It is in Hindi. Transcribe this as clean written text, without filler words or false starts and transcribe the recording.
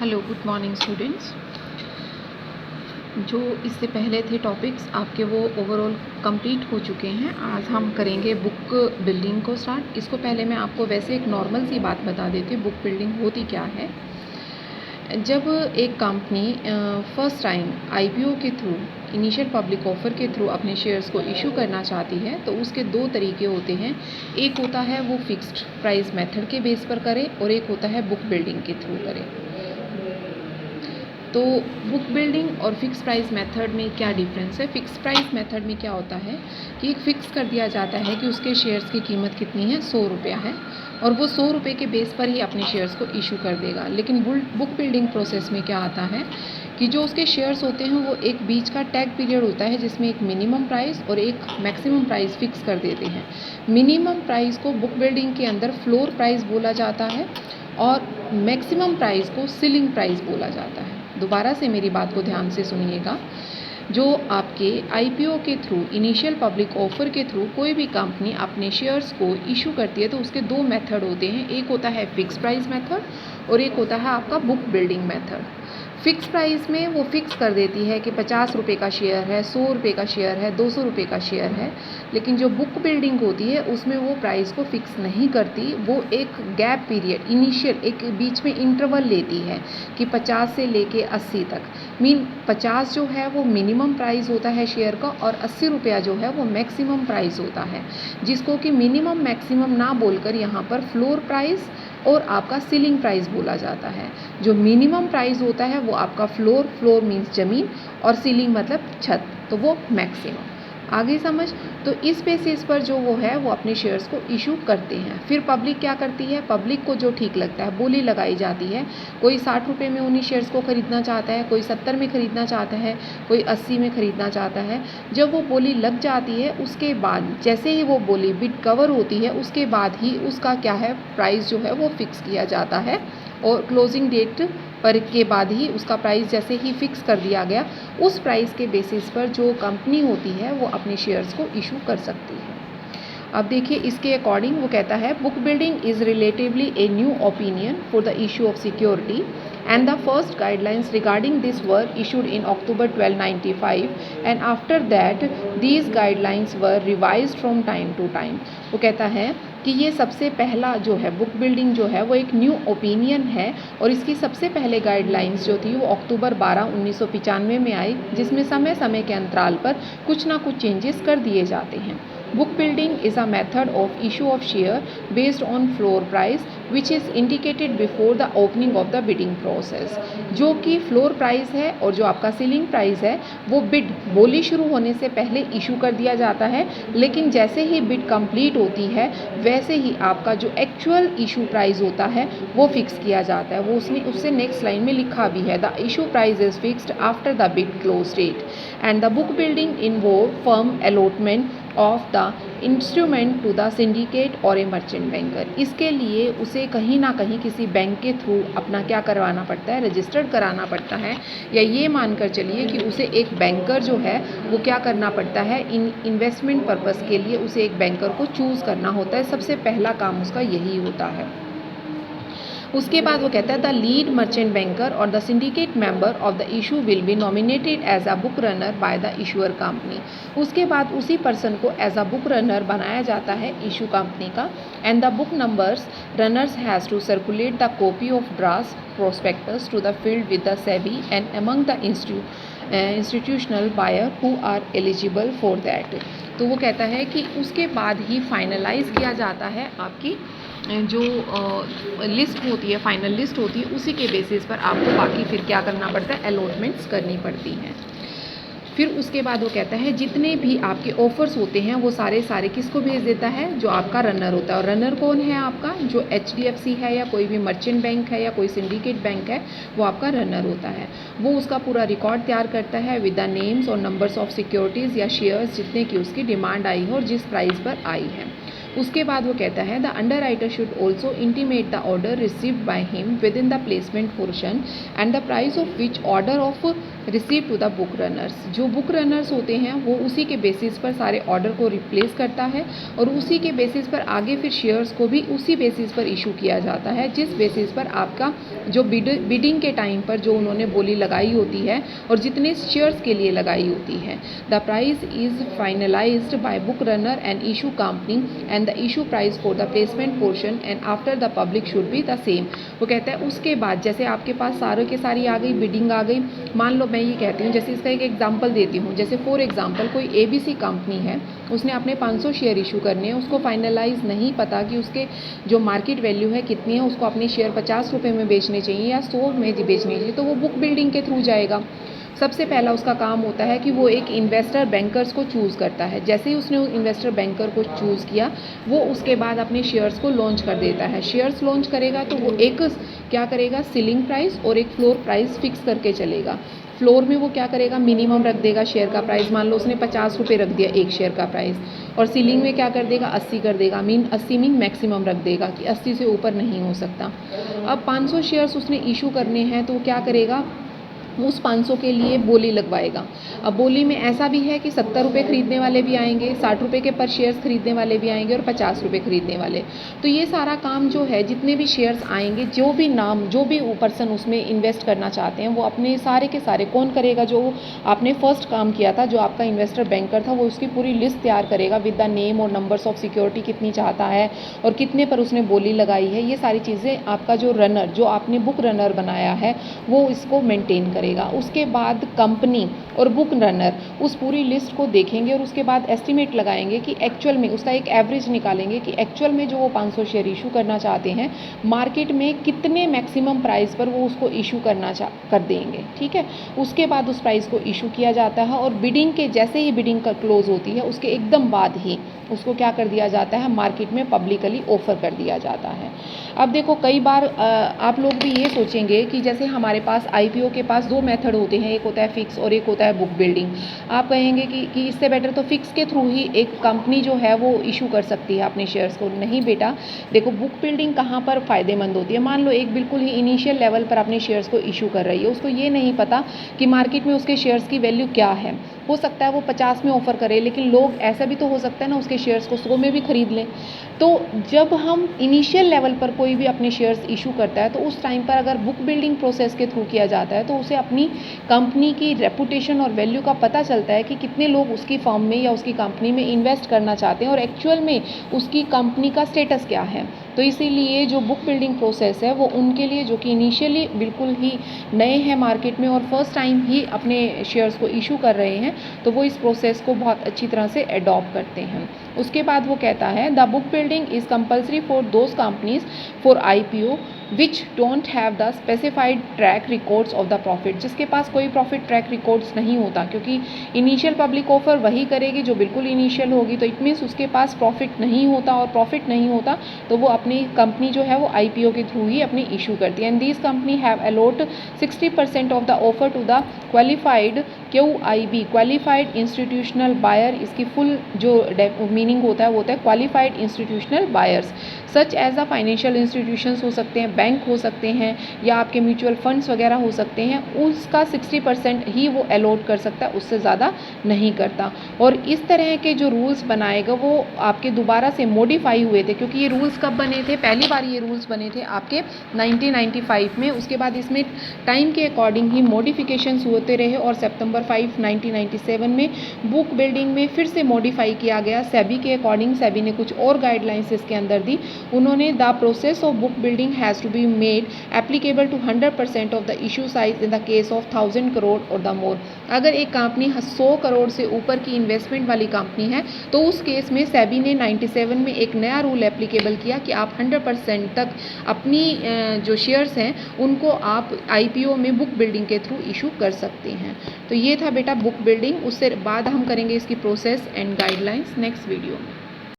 Hello, good morning students. जो इससे पहले थे टॉपिक्स आपके वो ओवरऑल कंप्लीट हो चुके हैं। आज हम करेंगे बुक बिल्डिंग को स्टार्ट। इसको पहले मैं आपको वैसे एक नॉर्मल सी बात बता देती हूँ, बुक बिल्डिंग होती क्या है। जब एक कंपनी फर्स्ट टाइम आईपीओ के थ्रू, इनिशियल पब्लिक ऑफर के थ्रू अपने शेयर्स को इशू करना चाहती है तो उसके दो तरीके होते हैं। एक होता है वो फिक्स्ड प्राइस मेथड के बेस पर करे और एक होता है बुक बिल्डिंग के थ्रू करे। तो बुक बिल्डिंग और फिक्स प्राइस मेथड में क्या डिफरेंस है। फिक्स प्राइस मेथड में क्या होता है कि एक फ़िक्स कर दिया जाता है कि उसके शेयर्स की कीमत कितनी है, 100 रुपया है, और वो 100 रुपये के बेस पर ही अपने शेयर्स को इशू कर देगा। लेकिन बुक बिल्डिंग प्रोसेस में क्या आता है कि जो उसके शेयर्स होते हैं वो एक बीच का टैग पीरियड होता है जिसमें एक मिनिमम प्राइस और एक मैक्सिमम प्राइस फिक्स कर देते हैं। मिनिमम प्राइस को बुक बिल्डिंग के अंदर फ्लोर प्राइस बोला जाता है और मैक्सिमम प्राइस को सीलिंग प्राइस बोला जाता है। दोबारा से मेरी बात को ध्यान से सुनिएगा। जो आपके आईपीओ के थ्रू, इनिशियल पब्लिक ऑफर के थ्रू कोई भी कंपनी अपने शेयर्स को इशू करती है तो उसके दो मेथड होते हैं। एक होता है फिक्स प्राइस मेथड और एक होता है आपका book building method. Fix price में वो फिक्स कर देती है कि 50 रुपये का शेयर है, 100 रुपये का शेयर है, 200 रुपये का शेयर है। लेकिन जो बुक बिल्डिंग होती है उसमें वो प्राइस को फिक्स नहीं करती, वो एक गैप पीरियड, इनिशियल एक बीच में इंटरवल लेती है कि 50 से लेके 80 तक। 50 जो है वो मिनिमम प्राइस होता है शेयर का और 80 रुपया जो है वो मैक्सिमम प्राइस होता है, जिसको कि मिनिमम मैक्सिमम ना बोलकर यहाँ पर फ्लोर प्राइस और आपका सीलिंग प्राइस बोला जाता है। जो मिनिमम प्राइस होता है वो आपका फ्लोर मीन्स ज़मीन और सीलिंग मतलब छत, तो वो मैक्सिमम। आगे समझ। तो इस बेसिस पर जो वो है वो अपने शेयर्स को इशू करते हैं। फिर पब्लिक क्या करती है, पब्लिक को जो ठीक लगता है बोली लगाई जाती है। कोई 60 रुपये में उन्हीं शेयर्स को ख़रीदना चाहता है, कोई 70 में ख़रीदना चाहता है, कोई 80 में ख़रीदना चाहता है। जब वो बोली लग जाती है उसके बाद जैसे ही वो बोली बिड कवर होती है उसके बाद ही उसका क्या है, प्राइस जो है वो फिक्स किया जाता है और क्लोजिंग डेट पर के बाद ही उसका प्राइस जैसे ही फिक्स कर दिया गया उस प्राइस के बेसिस पर जो कंपनी होती है वो अपने शेयर्स को इशू कर सकती है। अब देखिए इसके अकॉर्डिंग वो कहता है book building is relatively a new opinion for the issue of security and the first guidelines regarding this were issued in October 1295 and after that these guidelines were revised from time to time। वो कहता है कि ये सबसे पहला जो है बुक बिल्डिंग जो है वो एक न्यू ओपिनियन है और इसकी सबसे पहले गाइडलाइंस जो थी वो अक्टूबर 12 1995 में आई, जिसमें समय समय के अंतराल पर कुछ ना कुछ चेंजेस कर दिए जाते हैं। Book building is a method of issue of share based on floor price which is indicated before the opening of the bidding process। जो कि फ्लोर प्राइस है और जो आपका सीलिंग प्राइस है वो बिड बोली शुरू होने से पहले इशू कर दिया जाता है, लेकिन जैसे ही बिड कंप्लीट होती है वैसे ही आपका जो एक्चुअल इशू प्राइस होता है वो फिक्स किया जाता है। वो उससे नेक्स्ट लाइन में लिखा भी है, the issue price is fixed after the bid close date and the book building involve firm allotment of the instrument to the syndicate और ए मर्चेंट बैंकर। इसके लिए उसे कहीं ना कहीं किसी बैंक के थ्रू अपना क्या करवाना पड़ता है, रजिस्टर्ड कराना पड़ता है, या ये मानकर चलिए कि उसे एक बैंकर जो है वो क्या करना पड़ता है, इन्वेस्टमेंट पर्पस के लिए उसे एक बैंकर को चूज़ करना होता है। सबसे पहला काम उसका यही होता है। उसके बाद वो कहता है द लीड मर्चेंट बैंकर और the syndicate member of the issue will be nominated as a book runner by the issuer company. उसके बाद उसी पर्सन को एज अ बुक रनर बनाया जाता है इशू कंपनी का। And the book numbers runners has to circulate the copy of draft prospectus to the field with the SEBI and among the institutional buyer who are eligible for that. तो वो कहता है कि उसके बाद ही फाइनलाइज किया जाता है आपकी जो लिस्ट होती है, फाइनल लिस्ट होती है, उसी के बेसिस पर आपको बाकी फिर क्या करना पड़ता है, अलॉटमेंट्स करनी पड़ती हैं। फिर उसके बाद वो कहता है जितने भी आपके ऑफर्स होते हैं वो सारे किसको भेज देता है, जो आपका रनर होता है। और रनर कौन है आपका, जो HDFC है या कोई भी मर्चेंट बैंक है या कोई सिंडिकेट बैंक है, वो आपका रनर होता है। वो उसका पूरा रिकॉर्ड तैयार करता है विद द नेम्स और नंबर्स ऑफ सिक्योरिटीज़ या शेयर्स जितने की उसकी डिमांड आई हो और जिस प्राइस पर आई है। उसके बाद वो कहता है the underwriter should also intimate the order received by him within the placement portion and the price of which order of receive to the book runners. जो बुक रनर्स होते हैं वो उसी के बेसिस पर सारे ऑर्डर को रिप्लेस करता है और उसी के बेसिस पर आगे फिर शेयर्स को भी उसी बेसिस पर इशू किया जाता है, जिस बेसिस पर आपका जो बिडिंग के टाइम पर जो उन्होंने बोली लगाई होती है और जितने शेयर्स के लिए लगाई होती है। The price is finalised by book runner and issue company and the issue price for the placement portion and after the public should be the same. वो कहता है उसके बाद जैसे आपके पास सारे के सारी आ गई, बिडिंग आ गई, मान लो मैं ये कहती हूँ, जैसे इसका एक एग्जांपल देती हूँ, जैसे फॉर एग्जांपल कोई ABC कंपनी है, उसने अपने 500 शेयर इशू करने हैं, उसको फाइनलाइज नहीं पता कि उसके जो मार्केट वैल्यू है कितनी है, उसको अपने शेयर 50 रुपये में बेचने चाहिए या 100 में बेचने चाहिए, तो वो बुक बिल्डिंग के थ्रू जाएगा। सबसे पहला उसका काम होता है कि वो एक इन्वेस्टर बैंकर्स को चूज़ करता है। जैसे ही उसने इन्वेस्टर बैंकर को चूज़ किया, वो उसके बाद अपने शेयर्स को लॉन्च कर देता है। शेयर्स लॉन्च करेगा तो वो एक क्या करेगा, सीलिंग प्राइस और एक फ्लोर प्राइस फिक्स करके चलेगा। फ्लोर में वो क्या करेगा, मिनिमम रख देगा शेयर का प्राइस, मान लो उसने 50 रुपये रख दिया एक शेयर का प्राइस, और सीलिंग में क्या कर देगा, 80 कर देगा, 80 मीन मैक्सिमम रख देगा कि 80 से ऊपर नहीं हो सकता। अब 500 शेयर्स उसने इशू करने हैं तो वो क्या करेगा, उस 500 के लिए बोली लगवाएगा। अब बोली में ऐसा भी है कि 70 रुपये खरीदने वाले भी आएंगे, 60 रुपये के पर शेयर्स खरीदने वाले भी आएंगे और 50 रुपये खरीदने वाले। तो ये सारा काम जो है, जितने भी शेयर्स आएंगे, जो भी पर्सन उसमें इन्वेस्ट करना चाहते हैं, वो अपने सारे के सारे कौन करेगा, जो आपने फर्स्ट काम किया था, जो आपका इन्वेस्टर बैंकर था, वो उसकी पूरी लिस्ट तैयार करेगा विद द नेम और नंबर्स ऑफ सिक्योरिटी, कितनी चाहता है और कितने पर उसने बोली लगाई है। ये सारी चीज़ें आपका जो रनर, जो आपने बुक रनर बनाया है, वो इसको मेंटेन करेगा। उसके बाद कंपनी और बुक रनर उस पूरी लिस्ट को देखेंगे और उसके बाद एस्टिमेट लगाएंगे कि एक्चुअल में उसका एक एवरेज निकालेंगे कि एक्चुअल में जो वो 500 शेयर इशू करना चाहते हैं, मार्केट में कितने मैक्सिमम प्राइस पर वो उसको इशू कर देंगे। ठीक है, उसके बाद उस प्राइस को इशू किया जाता है और बिडिंग के जैसे ही बिडिंग का क्लोज होती है, उसके एकदम बाद ही उसको क्या कर दिया जाता है, मार्केट में पब्लिकली ऑफर कर दिया जाता है। अब देखो, कई बार आप लोग भी ये सोचेंगे कि जैसे हमारे पास IPO के पास 2 मेथड होते हैं, एक होता है फिक्स और एक होता है बुक बिल्डिंग। आप कहेंगे कि इससे बेटर तो फिक्स के थ्रू ही एक कंपनी जो है वो इशू कर सकती है अपने शेयर्स को। नहीं बेटा, देखो बुक बिल्डिंग कहाँ पर फ़ायदेमंद होती है। मान लो एक बिल्कुल ही इनिशियल लेवल पर अपने शेयर्स को इशू कर रही है, उसको ये नहीं पता कि मार्केट में उसके शेयर्स की वैल्यू क्या है। हो सकता है वो 50 में ऑफ़र करे, लेकिन लोग, ऐसा भी तो हो सकता है ना, उसके शेयर्स को 100 में भी खरीद लें। तो जब हम इनिशियल लेवल पर कोई भी अपने शेयर्स इशू करता है, तो उस टाइम पर अगर बुक बिल्डिंग प्रोसेस के थ्रू किया जाता है, तो उसे अपनी कंपनी की रेपुटेशन और वैल्यू का पता चलता है कि कितने लोग उसकी फर्म में या उसकी कंपनी में इन्वेस्ट करना चाहते हैं और एक्चुअल में उसकी कंपनी का स्टेटस क्या है। तो इसीलिए जो बुक बिल्डिंग प्रोसेस है वो उनके लिए जो कि इनिशियली बिल्कुल ही नए हैं मार्केट में और फर्स्ट टाइम ही अपने शेयर्स को इशू कर रहे हैं, तो वो इस प्रोसेस को बहुत अच्छी तरह से एडॉप्ट करते हैं। उसके बाद वो कहता है, the book building is compulsory for those companies for IPO which don't have the specified track records of the profit. जिसके पास कोई प्रॉफिट ट्रैक रिकॉर्ड्स नहीं होता, क्योंकि इनिशियल पब्लिक ऑफर वही करेगी जो बिल्कुल इनिशियल होगी, तो इट मीन्स उसके पास प्रॉफिट नहीं होता, और प्रॉफिट नहीं होता तो वो अपनी कंपनी जो है वो IPO के थ्रू ही अपनी इशू करती है। And these company have allot 60% of the offer to the qualified QIB, qualified institutional buyer. इसकी फुल जो मीनिंग होता है qualified institutional buyers, such as the financial institutions हो सकते हैं, बैंक हो सकते हैं, या आपके म्यूचुअल फंड्स वगैरह हो सकते हैं। उसका 60% ही वो अलॉट कर सकता है, उससे ज़्यादा नहीं करता। और इस तरह के जो रूल्स बनाएगा वो आपके दोबारा से मॉडिफाई हुए थे, क्योंकि ये रूल्स कब बने थे, पहली बार ये रूल्स बने थे आपके 1995 में। उसके बाद इसमें टाइम के अकॉर्डिंग ही मॉडिफिकेशंस होते रहे और सितंबर 5, 1997 में बुक बिल्डिंग में फिर से मॉडिफाई किया गया सेबी के अकॉर्डिंग। सेबी ने कुछ और गाइडलाइंस इसके अंदर दी। उन्होंने the process of book building has to be made applicable to 100% of the issue size in the case of 1000 crore और द मोर। अगर एक कंपनी 100 करोड़ से ऊपर की इन्वेस्टमेंट वाली कंपनी है, तो उस केस में सेबी ने 97 में एक नया रूल एप्लीकेबल किया कि आप 100% तक अपनी जो शेयर्स हैं उनको आप IPO में बुक बिल्डिंग के थ्रू इशू कर सकते हैं। तो ये था बेटा बुक बिल्डिंग। उससे बाद हम करेंगे इसकी process and guidelines next video में।